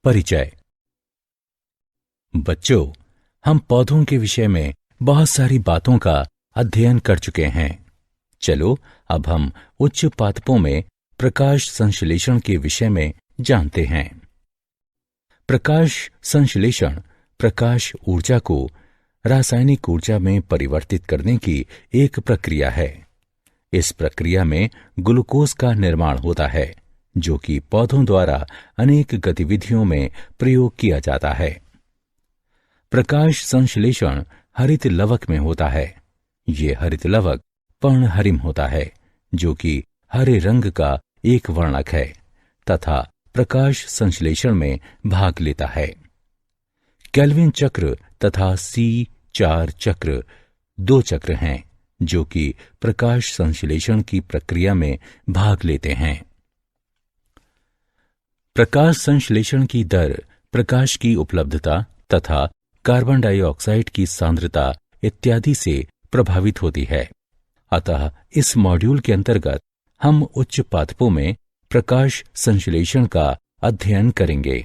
परिचय। बच्चों, हम पौधों के विषय में बहुत सारी बातों का अध्ययन कर चुके हैं। चलो अब हम उच्च पादपों में प्रकाश संश्लेषण के विषय में जानते हैं। प्रकाश संश्लेषण प्रकाश ऊर्जा को रासायनिक ऊर्जा में परिवर्तित करने की एक प्रक्रिया है। इस प्रक्रिया में ग्लूकोज का निर्माण होता है, जो कि पौधों द्वारा अनेक गतिविधियों में प्रयोग किया जाता है। प्रकाश संश्लेषण हरित लवक में होता है। ये हरित लवक पर्णहरिम होता है, जो कि हरे रंग का एक वर्णक है तथा प्रकाश संश्लेषण में भाग लेता है। केल्विन चक्र तथा C4 चक्र दो चक्र हैं, जो कि प्रकाश संश्लेषण की प्रक्रिया में भाग लेते हैं। प्रकाश संश्लेषण की दर प्रकाश की उपलब्धता तथा कार्बन डाइऑक्साइड की सांद्रता इत्यादि से प्रभावित होती है। अतः इस मॉड्यूल के अंतर्गत हम उच्च पादपों में प्रकाश संश्लेषण का अध्ययन करेंगे।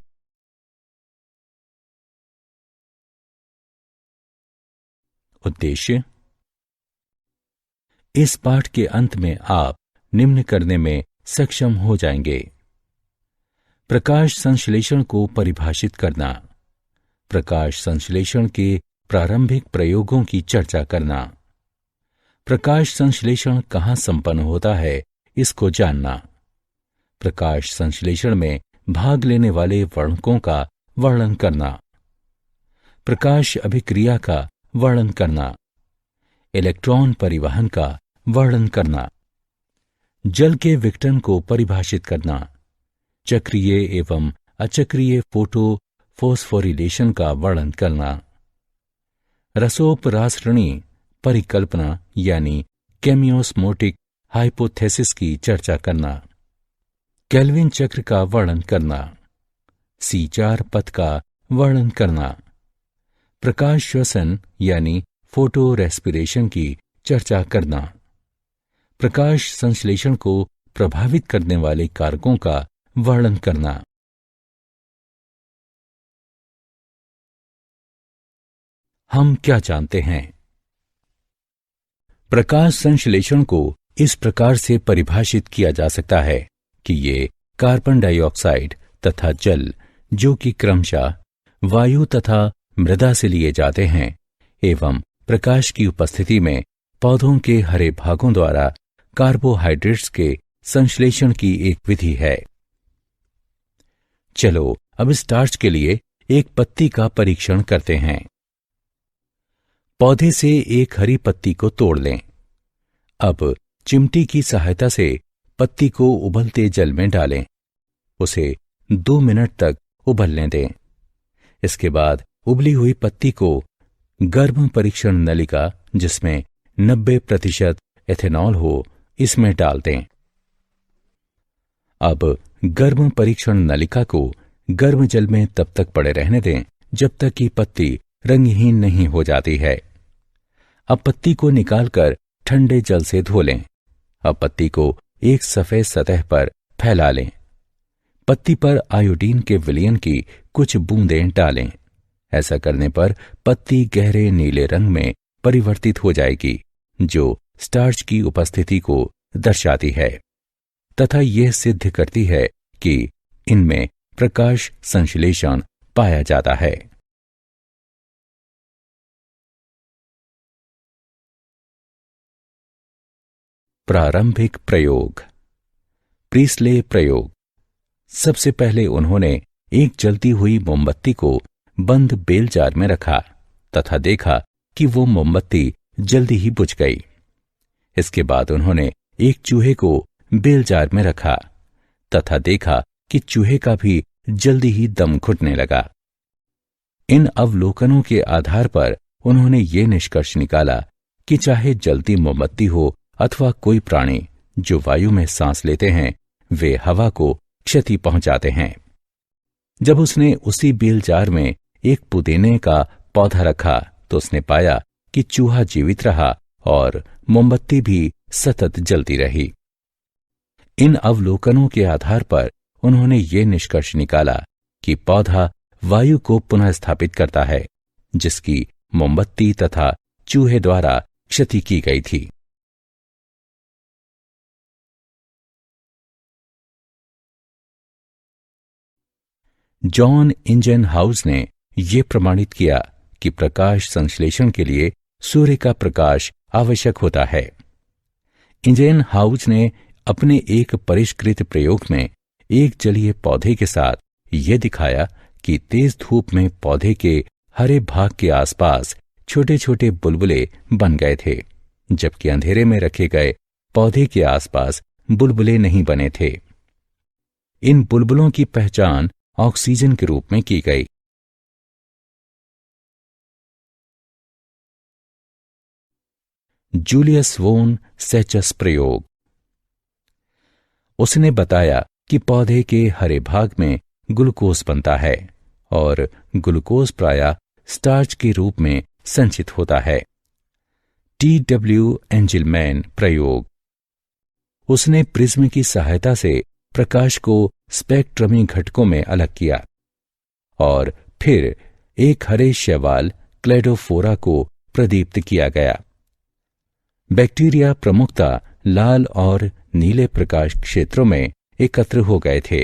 उद्देश्य। इस पाठ के अंत में आप निम्न करने में सक्षम हो जाएंगे: प्रकाश संश्लेषण को परिभाषित करना, प्रकाश संश्लेषण के प्रारंभिक प्रयोगों की चर्चा करना, प्रकाश संश्लेषण कहाँ संपन्न होता है इसको जानना, प्रकाश संश्लेषण में भाग लेने वाले वर्णकों का वर्णन करना, प्रकाश अभिक्रिया का वर्णन करना, इलेक्ट्रॉन परिवहन का वर्णन करना, जल के विघटन को परिभाषित करना, चक्रीय एवं अचक्रीय फोटोफॉस्फोरिलेशन का वर्णन करना, रसोपरासरणी परिकल्पना यानी केमियोस्मोटिक हाइपोथेसिस की चर्चा करना, केल्विन चक्र का वर्णन करना, C4 पथ का वर्णन करना, प्रकाश श्वसन यानी फोटो रेस्पिरेशन की चर्चा करना, प्रकाश संश्लेषण को प्रभावित करने वाले कारकों का वर्णन करना। हम क्या जानते हैं? प्रकाश संश्लेषण को इस प्रकार से परिभाषित किया जा सकता है कि ये कार्बन डाइऑक्साइड तथा जल, जो कि क्रमशः वायु तथा मृदा से लिए जाते हैं, एवं प्रकाश की उपस्थिति में पौधों के हरे भागों द्वारा कार्बोहाइड्रेट्स के संश्लेषण की एक विधि है। चलो अब स्टार्च के लिए एक पत्ती का परीक्षण करते हैं। पौधे से एक हरी पत्ती को तोड़ लें। अब चिमटी की सहायता से पत्ती को उबलते जल में डालें। उसे 2 मिनट तक उबलने दें। इसके बाद उबली हुई पत्ती को गर्भ परीक्षण नलिका, जिसमें 90% एथेनॉल हो, इसमें डाल दें। अब गर्भ परीक्षण नलिका को गर्म जल में तब तक पड़े रहने दें जब तक कि पत्ती रंगहीन नहीं हो जाती है। अब पत्ती को निकालकर ठंडे जल से धो लें। अब पत्ती को एक सफेद सतह पर फैला लें। पत्ती पर आयोडीन के विलयन की कुछ बूंदें डालें। ऐसा करने पर पत्ती गहरे नीले रंग में परिवर्तित हो जाएगी, जो स्टार्च की उपस्थिति को दर्शाती है तथा यह सिद्ध करती है कि इनमें प्रकाश संश्लेषण पाया जाता है। प्रारंभिक प्रयोग। प्रीस्ले प्रयोग। सबसे पहले उन्होंने एक जलती हुई मोमबत्ती को बंद बेल जार में रखा तथा देखा कि वो मोमबत्ती जल्दी ही बुझ गई। इसके बाद उन्होंने एक चूहे को बेल जार में रखा तथा देखा कि चूहे का भी जल्दी ही दम घुटने लगा। इन अवलोकनों के आधार पर उन्होंने ये निष्कर्ष निकाला कि चाहे जलती मोमबत्ती हो अथवा कोई प्राणी जो वायु में सांस लेते हैं, वे हवा को क्षति पहुंचाते हैं। जब उसने उसी बेल जार में एक पुदीने का पौधा रखा तो उसने पाया कि चूहा जीवित रहा और मोमबत्ती भी सतत जलती रही। इन अवलोकनों के आधार पर उन्होंने ये निष्कर्ष निकाला कि पौधा वायु को पुनः स्थापित करता है, जिसकी मोमबत्ती तथा चूहे द्वारा क्षति की गई थी। जॉन इंजनहाउस ने यह प्रमाणित किया कि प्रकाश संश्लेषण के लिए सूर्य का प्रकाश आवश्यक होता है। इंजनहाउस ने अपने एक परिष्कृत प्रयोग में एक जलीय पौधे के साथ यह दिखाया कि तेज धूप में पौधे के हरे भाग के आसपास छोटे छोटे बुलबुले बन गए थे, जबकि अंधेरे में रखे गए पौधे के आसपास बुलबुले नहीं बने थे। इन बुलबुलों की पहचान ऑक्सीजन के रूप में की गई। जूलियस वोन सेचस प्रयोग। उसने बताया कि पौधे के हरे भाग में ग्लूकोज बनता है और ग्लूकोज प्रायः स्टार्च के रूप में संचित होता है। TW एंजिलमैन प्रयोग। उसने प्रिज्म की सहायता से प्रकाश को स्पेक्ट्रमी घटकों में अलग किया और फिर एक हरे शैवाल क्लेडोफोरा को प्रदीप्त किया गया। बैक्टीरिया प्रमुखतः लाल और नीले प्रकाश क्षेत्रों में एकत्र हो गए थे।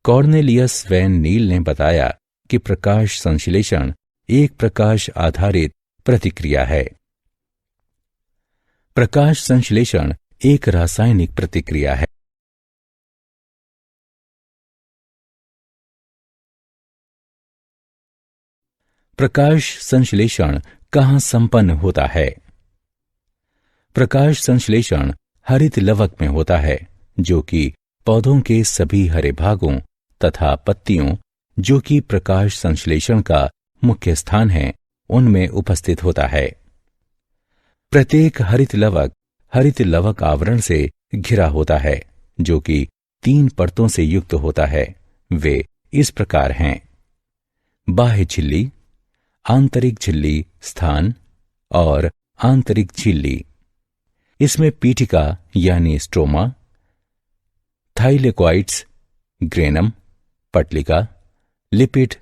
कॉर्नेलियस वैन नील ने बताया कि प्रकाश संश्लेषण एक प्रकाश आधारित प्रतिक्रिया है। प्रकाश संश्लेषण एक रासायनिक प्रतिक्रिया है। प्रकाश संश्लेषण कहाँ संपन्न होता है? प्रकाश संश्लेषण हरित लवक में होता है, जो कि पौधों के सभी हरे भागों तथा पत्तियों, जो कि प्रकाश संश्लेषण का मुख्य स्थान है, उनमें उपस्थित होता है। प्रत्येक हरित लवक आवरण से घिरा होता है, जो कि 3 परतों से युक्त होता है। वे इस प्रकार हैं: बाह्य झिल्ली, आंतरिक झिल्ली स्थान और आंतरिक झिल्ली। इसमें पीठिका यानी स्ट्रोमा, थाइलेकोइड्स, ग्रेनम, पटलिका, लिपिड,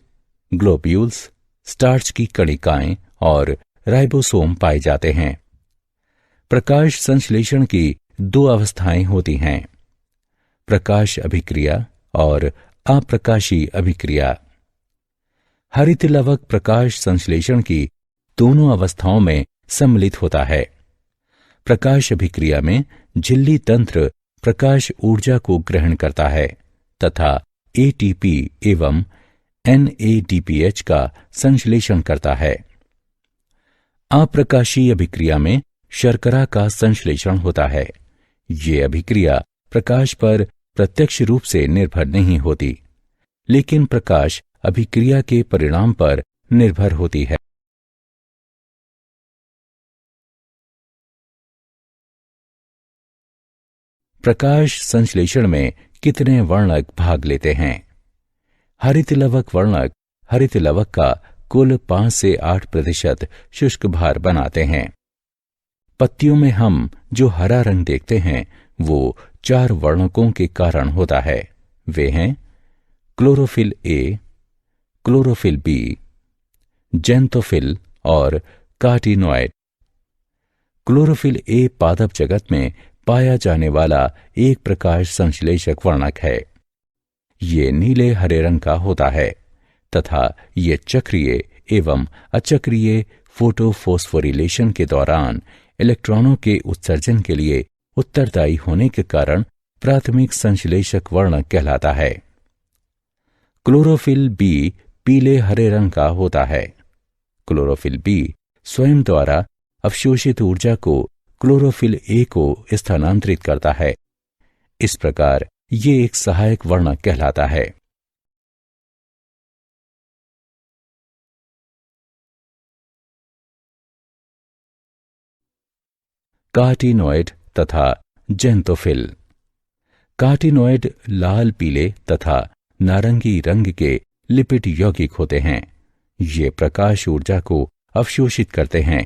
ग्लोब्यूल्स, स्टार्च की कणिकाएं और राइबोसोम पाए जाते हैं। प्रकाश संश्लेषण की 2 अवस्थाएं होती हैं: प्रकाश अभिक्रिया और अप्रकाशी अभिक्रिया। हरित लवक प्रकाश संश्लेषण की दोनों अवस्थाओं में सम्मिलित होता है। प्रकाश अभिक्रिया में झिल्ली तंत्र प्रकाश ऊर्जा को ग्रहण करता है तथा ATP एवं NADPH का संश्लेषण करता है। अप्रकाशीय अभिक्रिया में शर्करा का संश्लेषण होता है। ये अभिक्रिया प्रकाश पर प्रत्यक्ष रूप से निर्भर नहीं होती, लेकिन प्रकाश अभिक्रिया के परिणाम पर निर्भर होती है। प्रकाश संश्लेषण में कितने वर्णक भाग लेते हैं? हरित लवक वर्णक हरित लवक का कुल 5 से 8% शुष्क भार बनाते हैं। पत्तियों में हम जो हरा रंग देखते हैं वो 4 वर्णकों के कारण होता है। वे हैं chlorophyll A, chlorophyll B, xanthophyll और कार्टिनोइड। क्लोरोफिल A पादप जगत में पाया जाने वाला एक प्रकाश संश्लेषक वर्णक है। ये नीले हरे रंग का होता है तथा ये चक्रीय एवं अचक्रीय फोटोफॉस्फोरिलेशन के दौरान इलेक्ट्रॉनों के उत्सर्जन के लिए उत्तरदायी होने के कारण प्राथमिक संश्लेषक वर्णक कहलाता है। क्लोरोफिल B पीले हरे रंग का होता है। क्लोरोफिल B स्वयं द्वारा अवशोषित ऊर्जा को क्लोरोफिल A को स्थानांतरित करता है। इस प्रकार ये एक सहायक वर्णक कहलाता है। कार्टिनोइड तथा जेंथोफिल। कार्टिनोइड लाल पीले तथा नारंगी रंग के लिपिड यौगिक होते हैं। ये प्रकाश ऊर्जा को अवशोषित करते हैं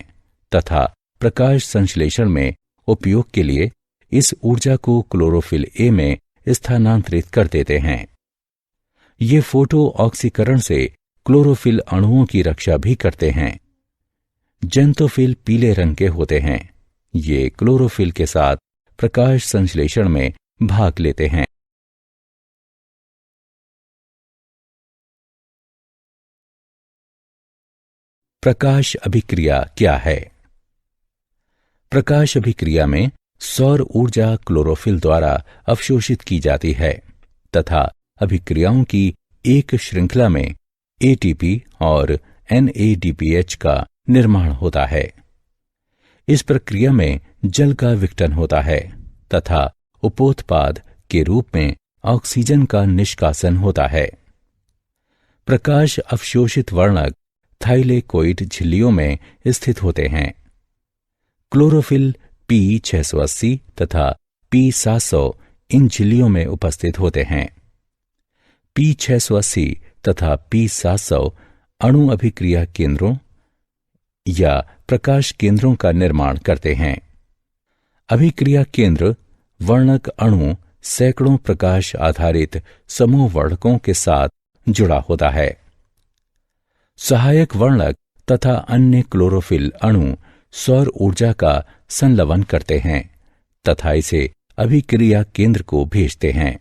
तथा प्रकाश संश्लेषण में उपयोग के लिए इस ऊर्जा को क्लोरोफिल ए में स्थानांतरित कर देते हैं। ये फोटो ऑक्सीकरण से क्लोरोफिल अणुओं की रक्षा भी करते हैं। जेंथोफिल पीले रंग के होते हैं। ये क्लोरोफिल के साथ प्रकाश संश्लेषण में भाग लेते हैं। प्रकाश अभिक्रिया क्या है? प्रकाश अभिक्रिया में सौर ऊर्जा क्लोरोफिल द्वारा अवशोषित की जाती है तथा अभिक्रियाओं की एक श्रृंखला में एटीपी और NADPH का निर्माण होता है। इस प्रक्रिया में जल का विघटन होता है तथा उपोत्पाद के रूप में ऑक्सीजन का निष्कासन होता है। प्रकाश अवशोषित वर्णक थाइलेकोइड झिल्लियों में स्थित होते हैं। क्लोरोफिल P680 तथा P700 इन झिल्लियों में उपस्थित होते हैं। P680 तथा P700 अणु अभिक्रिया केंद्रों या प्रकाश केंद्रों का निर्माण करते हैं। अभिक्रिया केंद्र वर्णक अणु सैकड़ों प्रकाश आधारित समूह वर्णकों के साथ जुड़ा होता है। सहायक वर्णक तथा अन्य क्लोरोफिल अणु सौर ऊर्जा का संलवन करते हैं तथा इसे अभिक्रिया केंद्र को भेजते हैं।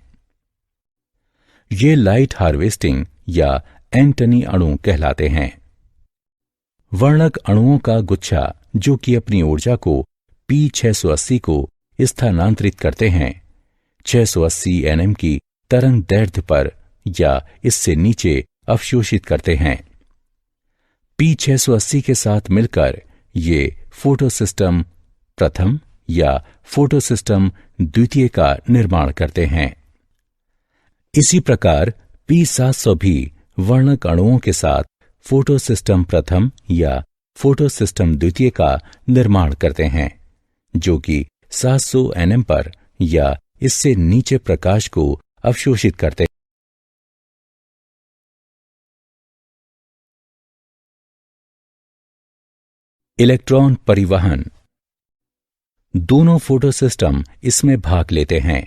ये लाइट हार्वेस्टिंग या एंटनी अणु कहलाते हैं। वर्णक अणुओं का गुच्छा जो कि अपनी ऊर्जा को P680 को स्थानांतरित करते हैं 680 nm की तरंग दैर्ध्य पर या इससे नीचे अवशोषित करते हैं। P680 के साथ मिलकर ये फोटोसिस्टम प्रथम या फोटोसिस्टम द्वितीय का निर्माण करते हैं। इसी प्रकार P700 भी वर्णक अणुओं के साथ फोटोसिस्टम प्रथम या फोटोसिस्टम द्वितीय का निर्माण करते हैं जो कि 700 nm पर या इससे नीचे प्रकाश को अवशोषित करते हैं। इलेक्ट्रॉन परिवहन। दोनों फोटोसिस्टम इसमें भाग लेते हैं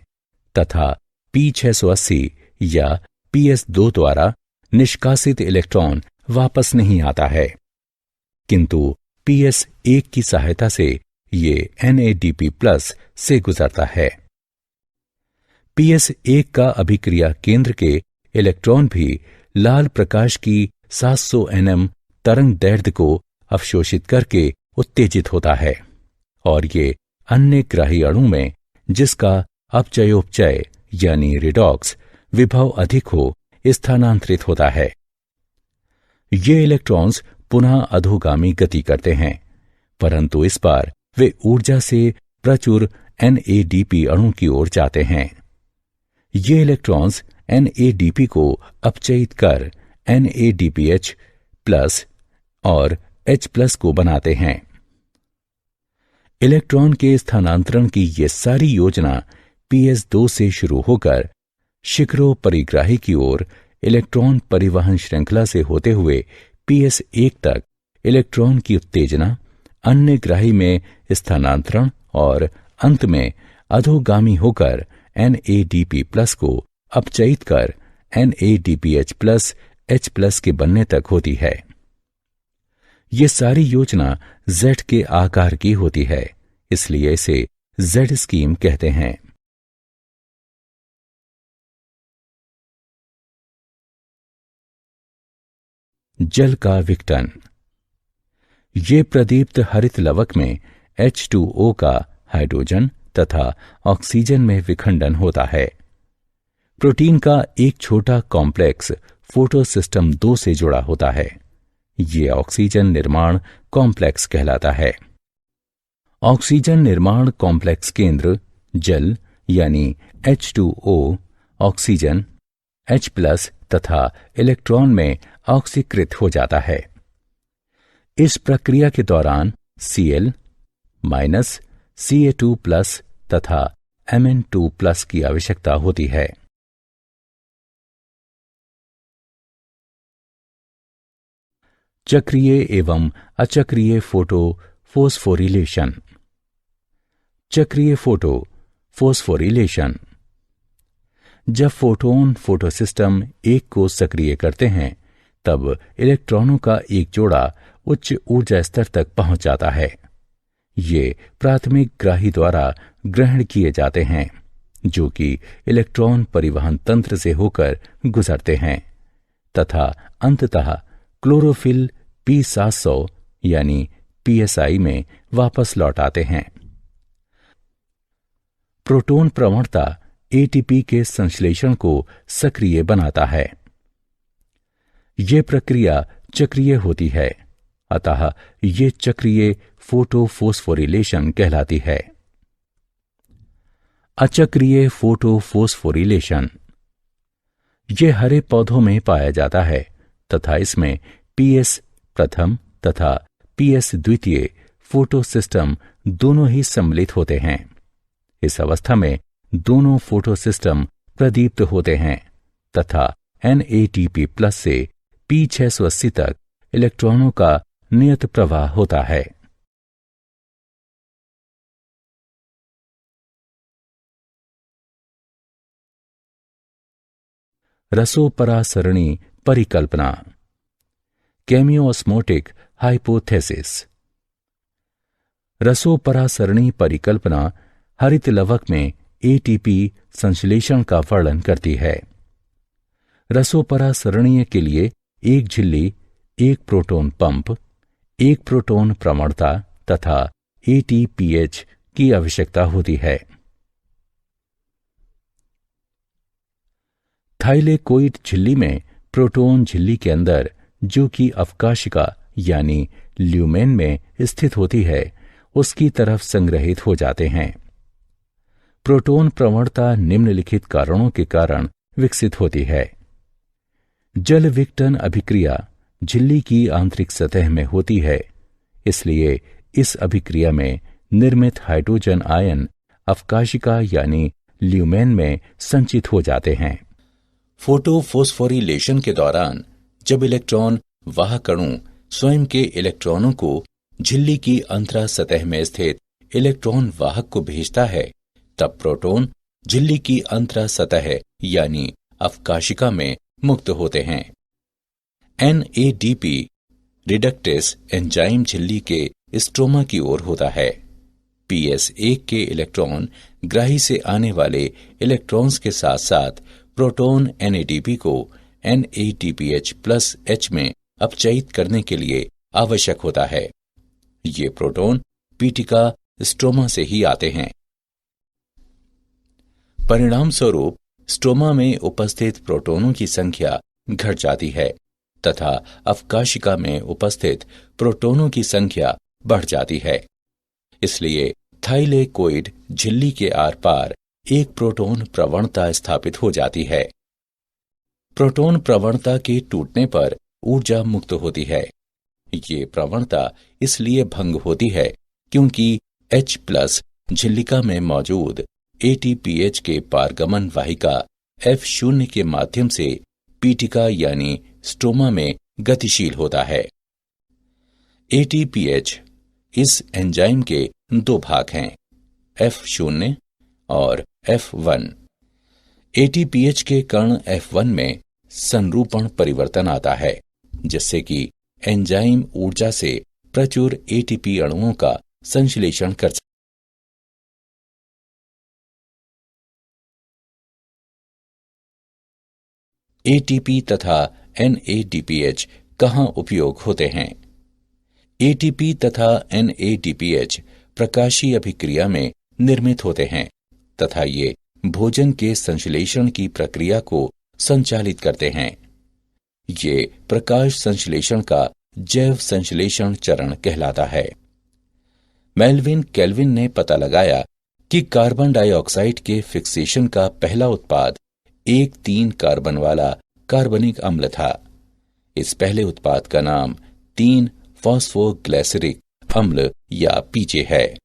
तथा P680 या PS2 द्वारा निष्कासित इलेक्ट्रॉन वापस नहीं आता है, किंतु PS1 की सहायता से ये NADP+ से गुजरता है। PS1 का अभिक्रिया केंद्र के इलेक्ट्रॉन भी लाल प्रकाश की 700 nm तरंग दैर्ध्य को अवशोषित करके उत्तेजित होता है और ये अन्य ग्राही अणु में जिसका अपचयोपचय यानी रिडॉक्स विभव अधिक हो स्थानांतरित होता है। ये इलेक्ट्रॉन्स पुनः अधोगामी गति करते हैं, परंतु इस बार वे ऊर्जा से प्रचुर NADP अणु की ओर जाते हैं। ये इलेक्ट्रॉन्स NADP को अपचयित कर NADPH+ और H+ को बनाते हैं। इलेक्ट्रॉन के स्थानांतरण की ये सारी योजना PS2 से शुरू होकर शिखरो परिग्राही की ओर इलेक्ट्रॉन परिवहन श्रृंखला से होते हुए PS1 तक इलेक्ट्रॉन की उत्तेजना, अन्य ग्राही में स्थानांतरण और अंत में अधोगामी होकर NADP+ को अपचयित कर NADPH+ H+ के बनने तक होती है। ये सारी योजना Z के आकार की होती है, इसलिए इसे Z स्कीम कहते हैं। जल का विघटन। ये प्रदीप्त हरित लवक में H2O का हाइड्रोजन तथा ऑक्सीजन में विखंडन होता है। प्रोटीन का एक छोटा कॉम्प्लेक्स फोटोसिस्टम 2 से जुड़ा होता है। ये ऑक्सीजन निर्माण कॉम्प्लेक्स कहलाता है। ऑक्सीजन निर्माण कॉम्प्लेक्स केंद्र जल यानी H2O, ऑक्सीजन, H+ तथा इलेक्ट्रॉन में ऑक्सीकृत हो जाता है। इस प्रक्रिया के दौरान Cl- Ca2+ तथा Mn2+ की आवश्यकता होती है। चक्रीय एवं अचक्रीय फोटो फोस्फोरिलेशन। चक्रीय फोटो फोस्फोरिलेशन। जब फोटोन फोटोसिस्टम एक को सक्रिय करते हैं तब इलेक्ट्रॉनों का एक जोड़ा उच्च ऊर्जा स्तर तक पहुंच जाता है। ये प्राथमिक ग्राही द्वारा ग्रहण किए जाते हैं, जो कि इलेक्ट्रॉन परिवहन तंत्र से होकर गुजरते हैं तथा अंततः क्लोरोफिल P700 यानी PSI में वापस लौट आते हैं। प्रोटॉन प्रवणता ATP के संश्लेषण को सक्रिय बनाता है। यह प्रक्रिया चक्रीय होती है, अतः यह चक्रीय फोटोफोस्फोरिलेशन कहलाती है। अचक्रीय फोटोफोस्फोरिलेशन यह हरे पौधों में पाया जाता है तथा इसमें PS प्रथम तथा PS द्वितीय फोटोसिस्टम दोनों ही सम्मिलित होते हैं। इस अवस्था में दोनों फोटोसिस्टम प्रदीप्त होते हैं तथा NADP+ से P680 तक इलेक्ट्रॉनों का नियत प्रवाह होता है। रसोपरासरणी परिकल्पना, केमियोस्मोटिक हाइपोथेसिस। रसोपरासरणी परिकल्पना हरित लवक में ATP संश्लेषण का वर्णन करती है। रसोपरासरणीय के लिए एक झिल्ली, एक प्रोटॉन पंप, एक प्रोटॉन प्रवणता तथा ATPH की आवश्यकता होती है। थाइलेकोइड झिल्ली में प्रोटॉन झिल्ली के अंदर, जो कि अवकाशिका यानी ल्यूमेन में स्थित होती है, उसकी तरफ संग्रहित हो जाते हैं। प्रोटॉन प्रवणता निम्नलिखित कारणों के कारण विकसित होती है। जल विघटन अभिक्रिया झिल्ली की आंतरिक सतह में होती है, इसलिए इस अभिक्रिया में निर्मित हाइड्रोजन आयन अवकाशिका यानी ल्यूमेन में संचित हो जाते हैं। फोटोफोस्फोरिलेशन के दौरान जब इलेक्ट्रॉन वाहक अणु स्वयं के इलेक्ट्रॉनों को झिल्ली की अंतरा सतह में स्थित इलेक्ट्रॉन वाहक को भेजता है, तब प्रोटॉन झिल्ली की अंतरा सतह यानी अवकाशिका में मुक्त होते हैं। NADP रिडक्टेस एंजाइम झिल्ली के स्ट्रोमा की ओर होता है। PS1 के इलेक्ट्रॉन ग्राही से आने वाले इलेक्ट्रॉन्स के साथ साथ प्रोटॉन NADP को NADPH+ में अपचयित करने के लिए आवश्यक होता है। ये प्रोटॉन पीटिका स्ट्रोमा से ही आते हैं। परिणाम स्वरूप स्ट्रोमा में उपस्थित प्रोटॉनों की संख्या घट जाती है तथा अवकाशिका में उपस्थित प्रोटॉनों की संख्या बढ़ जाती है। इसलिए थाइलेकोइड झिल्ली के आर पार एक प्रोटॉन प्रवणता स्थापित हो जाती है। प्रोटॉन प्रवणता के टूटने पर ऊर्जा मुक्त होती है। ये प्रवणता इसलिए भंग होती है क्योंकि H+ झिल्लिका में मौजूद ATPH के पारगमन वाहिका F0 के माध्यम से पीटिका यानी स्ट्रोमा में गतिशील होता है। ATPH इस एंजाइम के दो भाग हैं, F0 और F1। ATPH के कण F1 में संरूपण परिवर्तन आता है, जिससे कि एंजाइम ऊर्जा से प्रचुर ATP अणुओं का संश्लेषण कर सकता है। ATP तथा NADPH कहाँ उपयोग होते हैं? ATP तथा NADPH प्रकाशीय अभिक्रिया में निर्मित होते हैं तथा ये भोजन के संश्लेषण की प्रक्रिया को संचालित करते हैं। ये प्रकाश संश्लेषण का जैव संश्लेषण चरण कहलाता है। मेल्विन केल्विन ने पता लगाया कि कार्बन डाइऑक्साइड के फिक्सेशन का पहला उत्पाद 1,3 कार्बन वाला कार्बनिक अम्ल था। इस पहले उत्पाद का नाम 3-फॉस्फोग्लिसरिक अम्ल या पीजे है।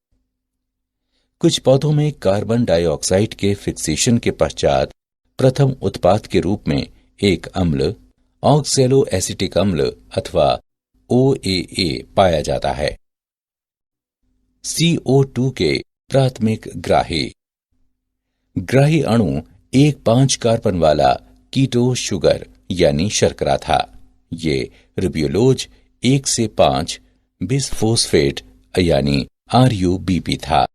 कुछ पौधों में कार्बन डाइऑक्साइड के फिक्सेशन के पश्चात प्रथम उत्पाद के रूप में एक अम्ल ऑक्सैलोएसिटिक अम्ल अथवा OAA पाया जाता है। CO2 के प्राथमिक ग्राही ग्राही अणु एक 5 कार्बन वाला कीटो शुगर यानी शर्करा था। ये रिब्यूलोज 1 से 5 बिसफोस्फेट यानी RuBP था।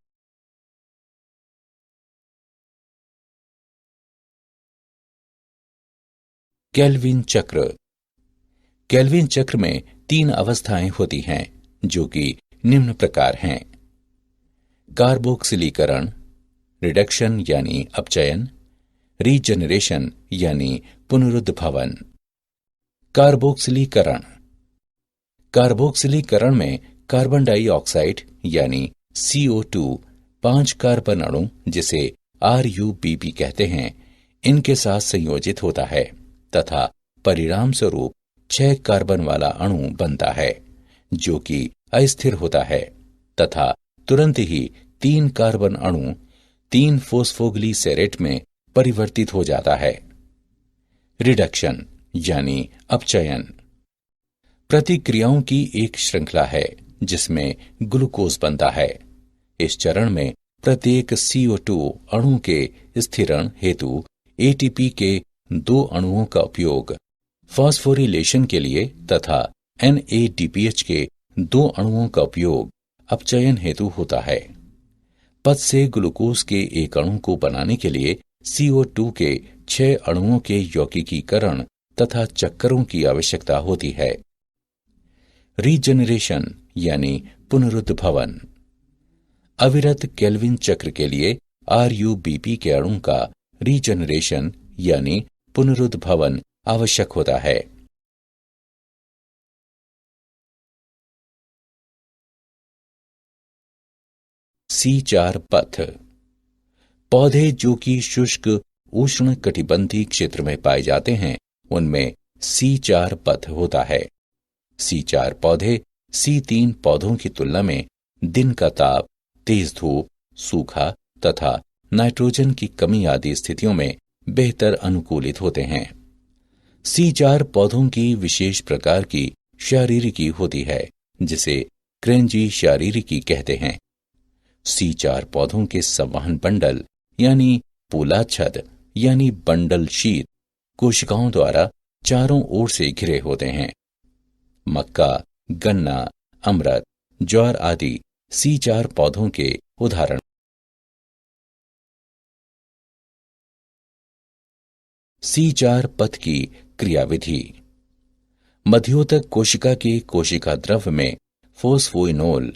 केल्विन चक्र। केल्विन चक्र में 3 अवस्थाएं होती हैं जो कि निम्न प्रकार हैं: कार्बोक्सिलीकरण, रिडक्शन यानी अपचयन, रीजनरेशन यानी पुनरुद्भवन। कार्बोक्सिलीकरण। कार्बोक्सिलीकरण में कार्बन डाइऑक्साइड यानी CO2 5 कार्बन अणु जिसे RuBP कहते हैं, इनके साथ संयोजित होता है तथा परिणाम स्वरूप 6 कार्बन वाला अणु बनता है जो कि अस्थिर होता है तथा तुरंत ही 3 कार्बन अणु 3 फॉस्फोग्लिसरेट में परिवर्तित हो जाता है। रिडक्शन यानी अपचयन प्रतिक्रियाओं की एक श्रृंखला है जिसमें ग्लूकोज बनता है। इस चरण में प्रत्येक CO2 अणु के स्थिरण हेतु ATP के 2 अणुओं का उपयोग फॉस्फोरिलेशन के लिए तथा NADPH के 2 अणुओं का उपयोग अपचयन हेतु होता है। पद से ग्लूकोज के एक अणु को बनाने के लिए CO2 के 6 अणुओं के यौगिकीकरण तथा चक्करों की आवश्यकता होती है। रीजनरेशन यानी पुनरुद्भवन। अविरत केल्विन चक्र के लिए RuBP के अणु का रीजनरेशन यानी पुनरुद्भवन आवश्यक होता है। C4 पथ। पौधे जो कि शुष्क उष्ण कटिबंधीय क्षेत्र में पाए जाते हैं उनमें C4 पथ होता है। C4 पौधे C3 पौधों की तुलना में दिन का ताप, तेज धूप, सूखा तथा नाइट्रोजन की कमी आदि स्थितियों में बेहतर अनुकूलित होते हैं। C4 पौधों की विशेष प्रकार की शारीरिकी होती है जिसे क्रेंजी शारीरिकी कहते हैं। C4 पौधों के संवहन बंडल यानी पूलाच्छद यानी बंडल शीत कोशिकाओं द्वारा चारों ओर से घिरे होते हैं। मक्का, गन्ना, अमृत, ज्वार आदि C4 पौधों के उदाहरण। C4 पथ की क्रियाविधि। मध्योतक कोशिका के कोशिका द्रव्य में फोस्फोइनोल,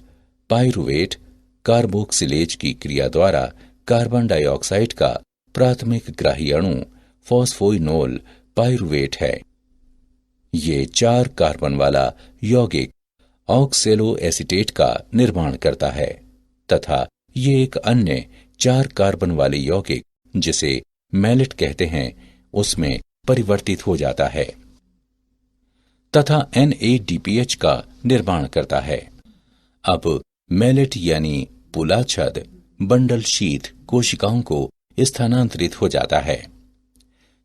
पाइरुवेट, कार्बोक्सिलेज की क्रिया द्वारा कार्बन डाइऑक्साइड का प्राथमिक ग्राही अणु फोस्फोइनोल पाइरुवेट है। ये 4 कार्बन वाला यौगिक ऑक्सेलो एसीटेट का निर्माण करता है तथा ये एक अन्य 4 कार्बन वाले यौगिक जिसे मैलेट कहते हैं उसमें परिवर्तित हो जाता है तथा NADPH का निर्माण करता है। अब मैलेट यानी पूलाच्छद बंडल शीत कोशिकाओं को स्थानांतरित हो जाता है।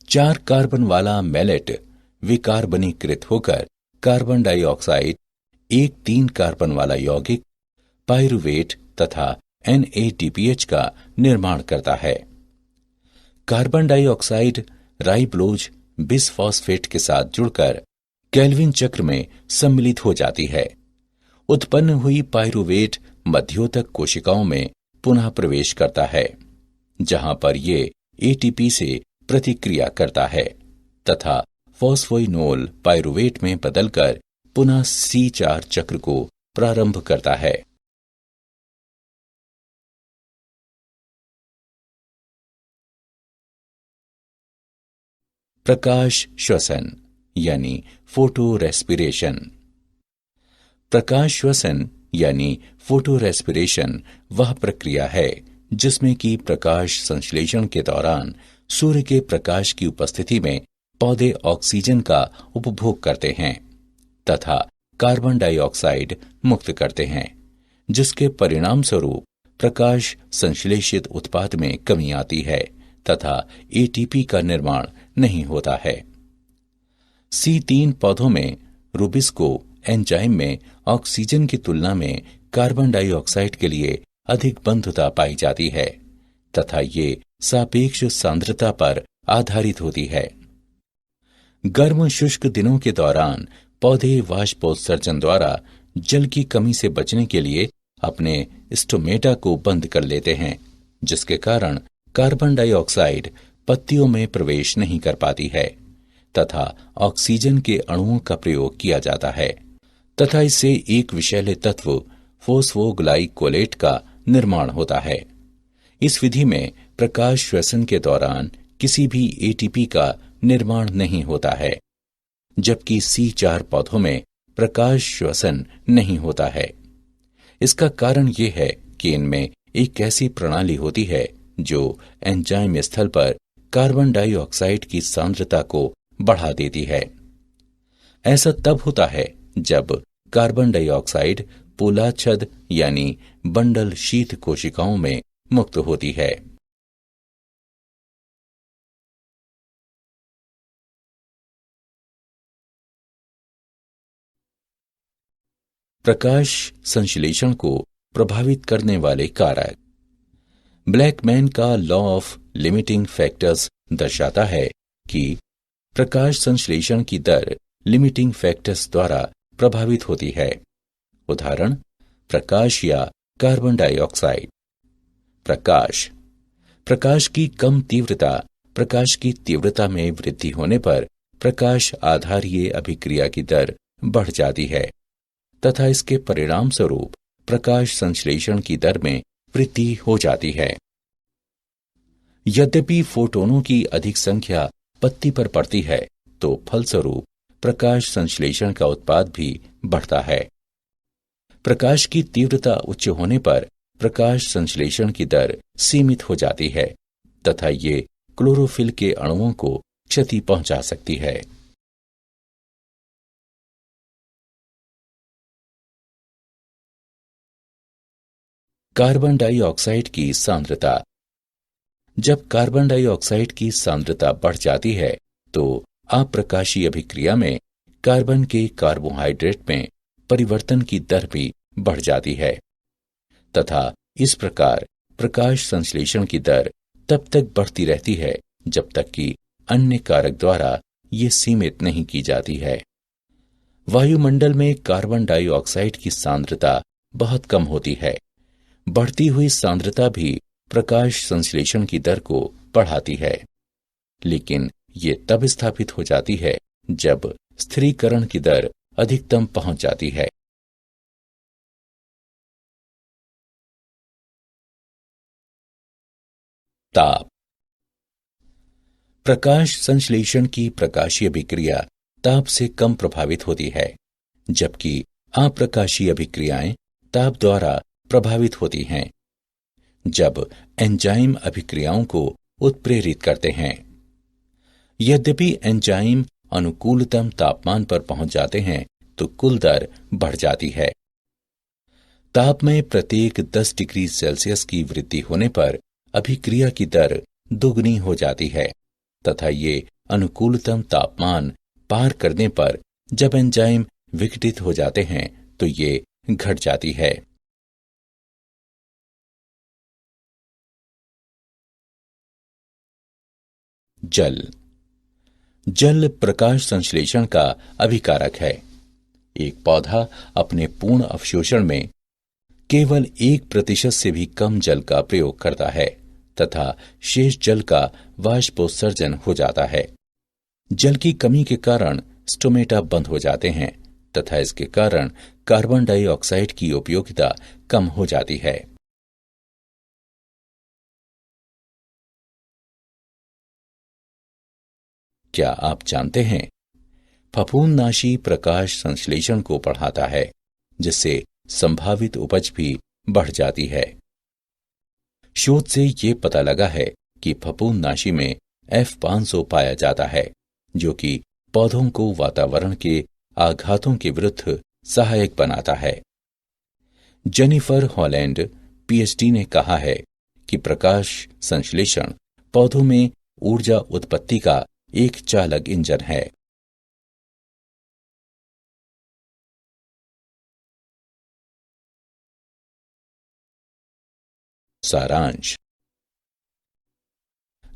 4 कार्बन वाला मैलेट विकार्बनीकृत होकर कार्बन डाइऑक्साइड, एक 3 कार्बन वाला यौगिक पाइरुवेट तथा NADPH का निर्माण करता है। कार्बन डाइऑक्साइड राइबोलोज बिसफॉस्फेट के साथ जुड़कर केल्विन चक्र में सम्मिलित हो जाती है। उत्पन्न हुई पाइरुवेट मध्योतक कोशिकाओं में पुनः प्रवेश करता है जहां पर ये ATP से प्रतिक्रिया करता है तथा फॉस्फोइनोल पाइरुवेट में बदलकर पुनः C4 चक्र को प्रारंभ करता है। प्रकाश श्वसन यानी फोटो रेस्पिरेशन। प्रकाश श्वसन यानी फोटो रेस्पिरेशन वह प्रक्रिया है जिसमें कि प्रकाश संश्लेषण के दौरान सूर्य के प्रकाश की उपस्थिति में पौधे ऑक्सीजन का उपभोग करते हैं तथा कार्बन डाइऑक्साइड मुक्त करते हैं, जिसके परिणाम स्वरूप प्रकाश संश्लेषित उत्पाद में कमी आती है तथा ATP का निर्माण नहीं होता है। C3 पौधों में रूबिस्को एंजाइम में ऑक्सीजन की तुलना में कार्बन डाइऑक्साइड के लिए अधिक बंधुता पाई जाती है तथा ये सापेक्ष सांद्रता पर आधारित होती है। गर्म शुष्क दिनों के दौरान पौधे वाष्पोत्सर्जन द्वारा जल की कमी से बचने के लिए अपने स्टोमेटा को बंद कर लेते हैं, जिसके कारण कार्बन डाइऑक्साइड पत्तियों में प्रवेश नहीं कर पाती है तथा ऑक्सीजन के अणुओं का प्रयोग किया जाता है तथा इससे एक विषैले तत्व फोस्फोग्लाइकोलेट का निर्माण होता है। इस विधि में प्रकाश श्वसन के दौरान किसी भी एटीपी का निर्माण नहीं होता है, जबकि C4 पौधों में प्रकाश श्वसन नहीं होता है। इसका कारण यह है कि इनमें एक ऐसी प्रणाली होती है जो एंजाइम स्थल पर कार्बन डाइऑक्साइड की सांद्रता को बढ़ा देती है। ऐसा तब होता है जब कार्बन डाइऑक्साइड पोलाछद यानी बंडल शीत कोशिकाओं में मुक्त होती है। प्रकाश संश्लेषण को प्रभावित करने वाले कारक। ब्लैकमैन का लॉ ऑफ लिमिटिंग फैक्टर्स दर्शाता है कि प्रकाश संश्लेषण की दर लिमिटिंग फैक्टर्स द्वारा प्रभावित होती है। उदाहरण, प्रकाश या कार्बन डाइऑक्साइड। प्रकाश प्रकाश की कम तीव्रता प्रकाश की तीव्रता में वृद्धि होने पर प्रकाश आधारीय अभिक्रिया की दर बढ़ जाती है तथा इसके परिणाम स्वरूप प्रकाश संश्लेषण की दर में वृद्धि हो जाती है। यद्यपि फोटोनों की अधिक संख्या पत्ती पर पड़ती है तो फलस्वरूप प्रकाश संश्लेषण का उत्पाद भी बढ़ता है। प्रकाश की तीव्रता उच्च होने पर प्रकाश संश्लेषण की दर सीमित हो जाती है तथा ये क्लोरोफिल के अणुओं को क्षति पहुंचा सकती है। कार्बन डाइऑक्साइड की सांद्रता। जब कार्बन डाइऑक्साइड की सांद्रता बढ़ जाती है तो अप्रकाशीय अभिक्रिया में कार्बन के कार्बोहाइड्रेट में परिवर्तन की दर भी बढ़ जाती है तथा इस प्रकार प्रकाश संश्लेषण की दर तब तक बढ़ती रहती है जब तक कि अन्य कारक द्वारा ये सीमित नहीं की जाती है। वायुमंडल में कार्बन डाइऑक्साइड की सांद्रता बहुत कम होती है। बढ़ती हुई सांद्रता भी प्रकाश संश्लेषण की दर को बढ़ाती है, लेकिन ये तब स्थापित हो जाती है जब स्थिरीकरण की दर अधिकतम पहुंच जाती है। ताप। प्रकाश संश्लेषण की प्रकाशीय अभिक्रिया ताप से कम प्रभावित होती है, जबकि अप्रकाशीय अभिक्रियाएं ताप द्वारा प्रभावित होती हैं। जब एंजाइम अभिक्रियाओं को उत्प्रेरित करते हैं, यद्यपि एंजाइम अनुकूलतम तापमान पर पहुंच जाते हैं तो कुल दर बढ़ जाती है। ताप में प्रत्येक 10 डिग्री सेल्सियस की वृद्धि होने पर अभिक्रिया की दर दोगुनी हो जाती है तथा ये अनुकूलतम तापमान पार करने पर जब एंजाइम विघटित हो जाते हैं तो ये घट जाती है। जल। जल प्रकाश संश्लेषण का अभिकारक है। एक पौधा अपने पूर्ण अवशोषण में केवल 1% से भी कम जल का प्रयोग करता है तथा शेष जल का वाष्पोत्सर्जन हो जाता है। जल की कमी के कारण स्टोमेटा बंद हो जाते हैं तथा इसके कारण कार्बन डाइऑक्साइड की उपयोगिता कम हो जाती है। क्या आप जानते हैं, फफूंदनाशी प्रकाश संश्लेषण को बढ़ाता है, जिससे संभावित उपज भी बढ़ जाती है। शोध से ये पता लगा है कि फफूंदनाशी में F500 पाया जाता है, जो कि पौधों को वातावरण के आघातों के विरुद्ध सहायक बनाता है। जेनिफर हॉलैंड PhD ने कहा है कि प्रकाश संश्लेषण पौधों में ऊर्जा उत्पत्ति का एक चालक इंजन है। सारांश।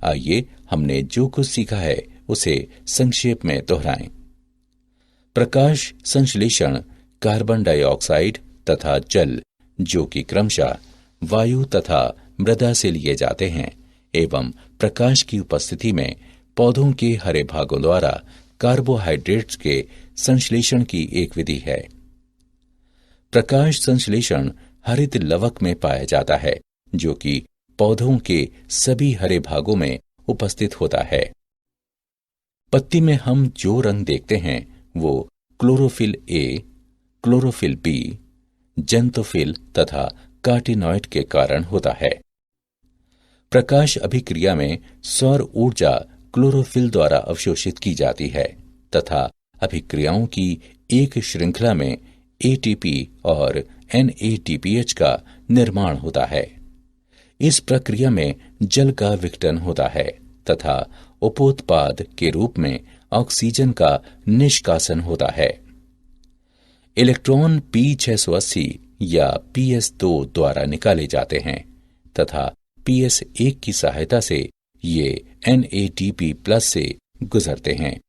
आइए हमने जो कुछ सीखा है उसे संक्षेप में दोहराएं। प्रकाश संश्लेषण कार्बन डाइऑक्साइड तथा जल, जो कि क्रमशः वायु तथा मृदा से लिए जाते हैं, एवं प्रकाश की उपस्थिति में पौधों के हरे भागों द्वारा कार्बोहाइड्रेट्स के संश्लेषण की एक विधि है। प्रकाश संश्लेषण हरित लवक में पाया जाता है, जो कि पौधों के सभी हरे भागों में उपस्थित होता है। पत्ती में हम जो रंग देखते हैं वो chlorophyll A, chlorophyll B, xanthophyll तथा कार्टिनॉइड के कारण होता है। प्रकाश अभिक्रिया में सौर ऊर्जा क्लोरोफिल द्वारा अवशोषित की जाती है तथा अभिक्रियाओं की एक श्रृंखला में एटीपी और NADPH का निर्माण होता है। इस प्रक्रिया में जल का विघटन होता है तथा उपोत्पाद के रूप में ऑक्सीजन का निष्कासन होता है। इलेक्ट्रॉन P680 या PS2 द्वारा निकाले जाते हैं तथा PS1 की सहायता से ये NADP+ से गुजरते हैं।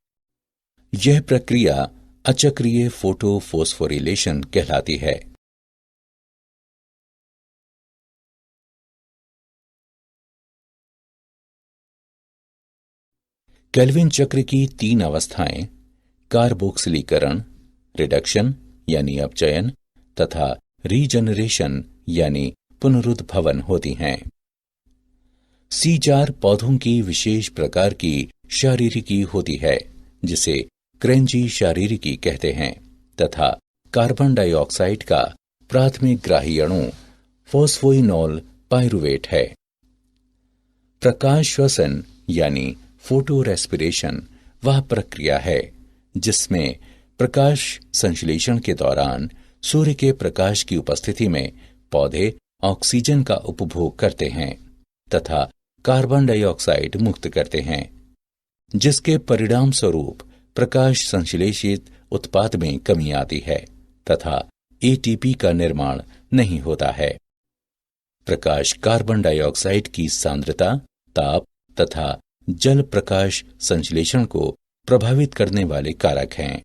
यह प्रक्रिया अचक्रीय फोटोफोस्फोरिलेशन कहलाती है। केल्विन चक्र की 3 अवस्थाएं कार्बोक्सिलीकरण, रिडक्शन यानी अपचयन तथा रीजनरेशन यानी पुनरुद्भवन होती हैं। C4 पौधों की विशेष प्रकार की शारीरिकी होती है, जिसे क्रेंजी शारीरिकी कहते हैं तथा कार्बन डाइऑक्साइड का प्राथमिक ग्राही अणु फॉस्फोइनोल पाइरुवेट है। प्रकाश श्वसन यानी फोटो रेस्पिरेशन वह प्रक्रिया है जिसमें प्रकाश संश्लेषण के दौरान सूर्य के प्रकाश की उपस्थिति में पौधे ऑक्सीजन का उपभोग करते हैं तथा कार्बन डाइऑक्साइड मुक्त करते हैं, जिसके परिणाम स्वरूप प्रकाश संश्लेषित उत्पाद में कमी आती है तथा ATP का निर्माण नहीं होता है। प्रकाश कार्बन डाइऑक्साइड की सांद्रता, ताप तथा जल प्रकाश संश्लेषण को प्रभावित करने वाले कारक हैं।